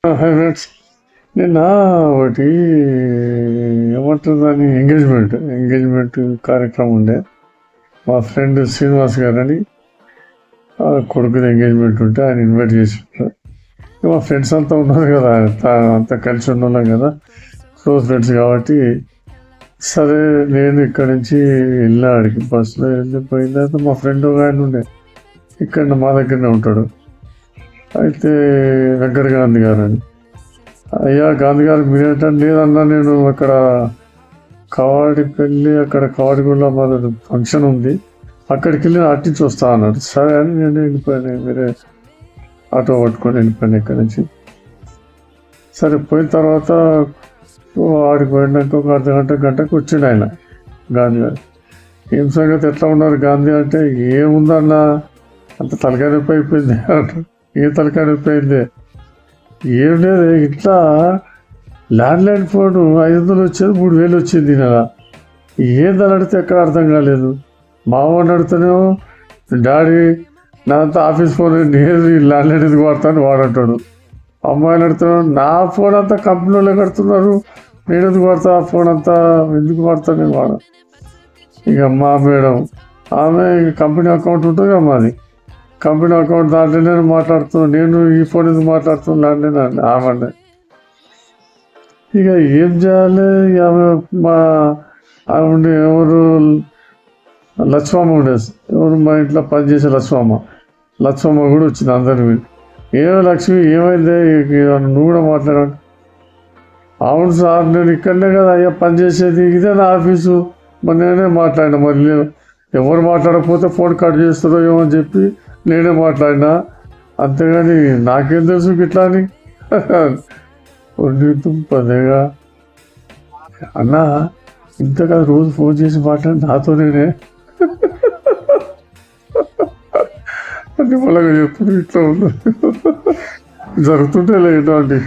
Hi friends. నిన్న ఒకటి ఏమంటుందని engagement కార్యక్రమం ఉండే. మా ఫ్రెండ్ శ్రీనివాస్ గారని కొడుకుది ఎంగేజ్మెంట్ ఉంటే ఆయన ఇన్వైట్ చేసిండ్రు. మా ఫ్రెండ్స్ అంతా ఉన్నారు కదా, అంతా కలిసి ఉన్నాం కదా, క్లోజ్ ఫ్రెండ్స్ కాబట్టి సరే నేను ఇక్కడి నుంచి వెళ్ళాడికి బస్సులో వెళ్ళిపోయిన తర్వాత మా ఫ్రెండ్ ఒక ఆయన ఉండే, ఇక్కడ మా దగ్గరనే ఉంటాడు. అయితే వెంకట గాంధీ గారు అని, అయ్యా గాంధీ గారు మీరేంటంటే లేదన్నా నేను అక్కడ అక్కడ కవాడిగూడలో మాది ఫంక్షన్ ఉంది, అక్కడికి వెళ్ళి అట్టించి వస్తా అన్నాడు. సరే అని నేను వెళ్ళిపోయాను, మీరే ఆటో పట్టుకొని వెళ్ళిపోయాను ఇక్కడి నుంచి. సరే పోయిన తర్వాత ఆడికి పోయినాక ఒక గంటకు వచ్చిండు ఆయన గాంధీ గారు. ఏం సంగతి ఎట్లా ఉన్నారు గాంధీ అంటే, ఏముందన్నా అంత తలకాయ నొప్పి అయిపోయింది అంటారు. ఏ తలకాయ నొప్పి అయింది? ఏం లేదు, ఇట్లా ల్యాండ్లైన్ ఫోన్ 500 వచ్చేది 3000 వచ్చింది నెల. ఏందని అడిగితే ఎక్కడ అర్థం కాలేదు. మా వాడిని అడుగుతానేమో డాడీ నాంతా ఆఫీస్ ఫోన్ నేను ల్యాండ్లైన్ ఎందుకు వాడతాను వాడంటాడు. అమ్మాయిని అడుగుతున్నాను నా ఫోన్ అంతా కంపెనీలో కడుతున్నారు, నేను ఎందుకు వాడతా ఆ ఫోన్ అంతా ఎందుకు వాడతాను నేను వాడ. ఇక మా మేడం ఆమె కంపెనీ అకౌంట్ ఉంటుంది కదా మాది, కంపెనీ అకౌంట్ దాంట్లో నేను మాట్లాడుతున్నాను, నేను ఈ ఫోన్ ఎందుకు మాట్లాడుతున్నాను నేను ఆమె. ఇక ఏం చేయాలి, ఆమె మా ఆమె ఉండే ఎవరు లక్ష్మమ్మ ఉండేది, ఎవరు మా ఇంట్లో పనిచేసే లక్ష్మమ్మ కూడా వచ్చింది అందరివి. ఏమో లక్ష్మి ఏమైంది నువ్వు కూడా మాట్లాడాను. అవును సార్ నేను ఇక్కడనే కదా అయ్యా పనిచేసేది, ఇదే నా ఆఫీసు, మరి నేనే మాట్లాడినా, మరి ఎవరు మాట్లాడకపోతే ఫోన్ కట్ చేస్తారో ఏమో అని చెప్పి నేనే మాట్లాడినా, అంతేగాని నాకేం తెలుసు ఇట్లా అని. పదేగా అన్నా ఇంతగా రోజు ఫోన్ చేసి మాట్లాడి నాతో నేనే అన్ని మొలగా చెప్పుడు ఇట్లా ఉంది జరుగుతుంటే లేదండి.